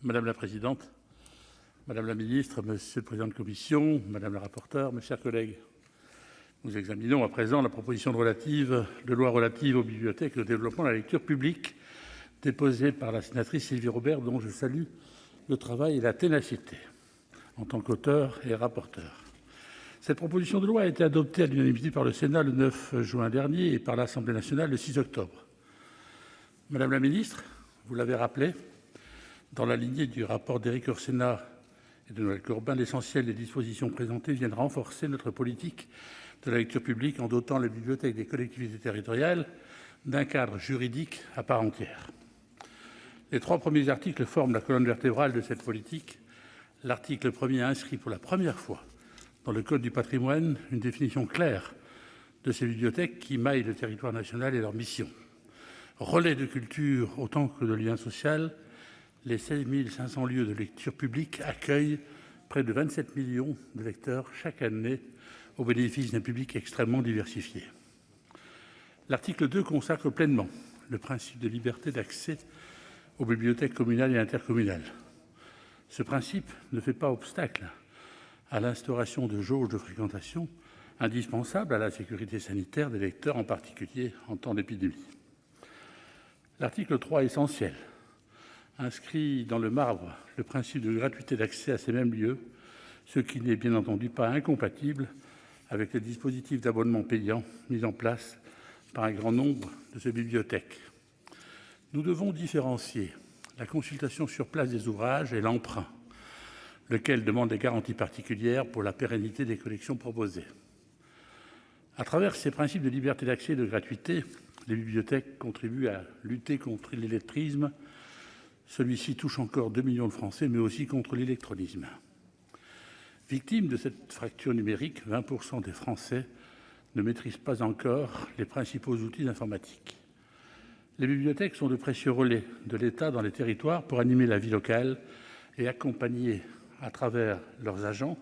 Madame la présidente, madame la ministre, monsieur le président de commission, madame la rapporteure, mes chers collègues, nous examinons à présent la proposition de loi relative aux bibliothèques et au développement de la lecture publique, déposée par la sénatrice Sylvie Robert, dont je salue le travail et la ténacité en tant qu'auteur et rapporteur. Cette proposition de loi a été adoptée à l'unanimité par le Sénat le 9 juin dernier et par l'Assemblée nationale le 6 octobre. Madame la ministre, vous l'avez rappelé, dans la lignée du rapport d'Éric Orsena et de Noël Corbin, l'essentiel des dispositions présentées viennent renforcer notre politique de la lecture publique en dotant les bibliothèques des collectivités territoriales d'un cadre juridique à part entière. Les 3 premiers articles forment la colonne vertébrale de cette politique. L'article 1er inscrit pour la première fois dans le Code du patrimoine une définition claire de ces bibliothèques qui maillent le territoire national et leur mission. Relais de culture autant que de lien social, les 16 500 lieux de lecture publique accueillent près de 27 millions de lecteurs chaque année au bénéfice d'un public extrêmement diversifié. L'article 2 consacre pleinement le principe de liberté d'accès aux bibliothèques communales et intercommunales. Ce principe ne fait pas obstacle à l'instauration de jauges de fréquentation indispensables à la sécurité sanitaire des lecteurs, en particulier en temps d'épidémie. L'article 3 est essentiel, inscrit dans le marbre le principe de gratuité d'accès à ces mêmes lieux, ce qui n'est bien entendu pas incompatible avec les dispositifs d'abonnement payant mis en place par un grand nombre de ces bibliothèques. Nous devons différencier la consultation sur place des ouvrages et l'emprunt, lequel demande des garanties particulières pour la pérennité des collections proposées. À travers ces principes de liberté d'accès et de gratuité, les bibliothèques contribuent à lutter contre l'illettrisme. Celui-ci touche encore 2 millions de Français, mais aussi contre l'électronisme. Victimes de cette fracture numérique, 20% des Français ne maîtrisent pas encore les principaux outils d'informatique. Les bibliothèques sont de précieux relais de l'État dans les territoires pour animer la vie locale et accompagner à travers leurs agents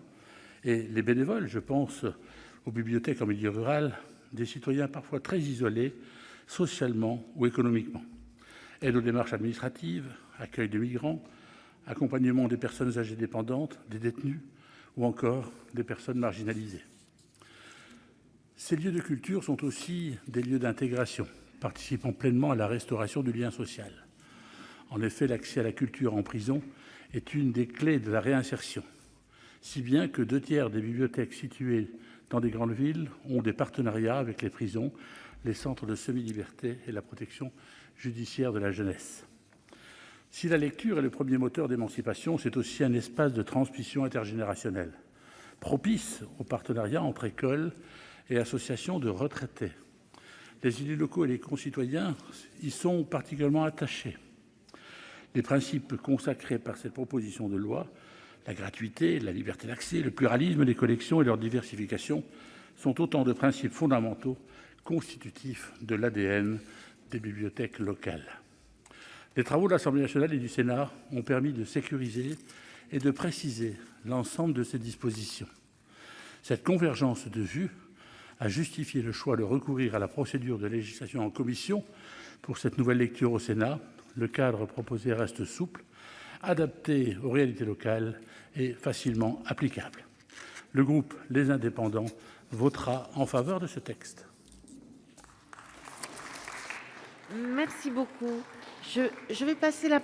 et les bénévoles, je pense aux bibliothèques en milieu rural, des citoyens parfois très isolés, socialement ou économiquement. Aide aux démarches administratives, accueil de migrants, accompagnement des personnes âgées dépendantes, des détenus ou encore des personnes marginalisées. Ces lieux de culture sont aussi des lieux d'intégration, participant pleinement à la restauration du lien social. En effet, l'accès à la culture en prison est une des clés de la réinsertion, si bien que 2/3 des bibliothèques situées dans des grandes villes ont des partenariats avec les prisons, les centres de semi-liberté et la protection judiciaire de la jeunesse. Si la lecture est le premier moteur d'émancipation, c'est aussi un espace de transmission intergénérationnelle, propice au partenariat entre écoles et associations de retraités. Les élus locaux et les concitoyens y sont particulièrement attachés. Les principes consacrés par cette proposition de loi, la gratuité, la liberté d'accès, le pluralisme des collections et leur diversification, sont autant de principes fondamentaux constitutifs de l'ADN des bibliothèques locales. Les travaux de l'Assemblée nationale et du Sénat ont permis de sécuriser et de préciser l'ensemble de ces dispositions. Cette convergence de vues a justifié le choix de recourir à la procédure de législation en commission pour cette nouvelle lecture au Sénat. Le cadre proposé reste souple, adapté aux réalités locales et facilement applicable. Le groupe Les Indépendants votera en faveur de ce texte. Merci beaucoup. Je vais passer la parole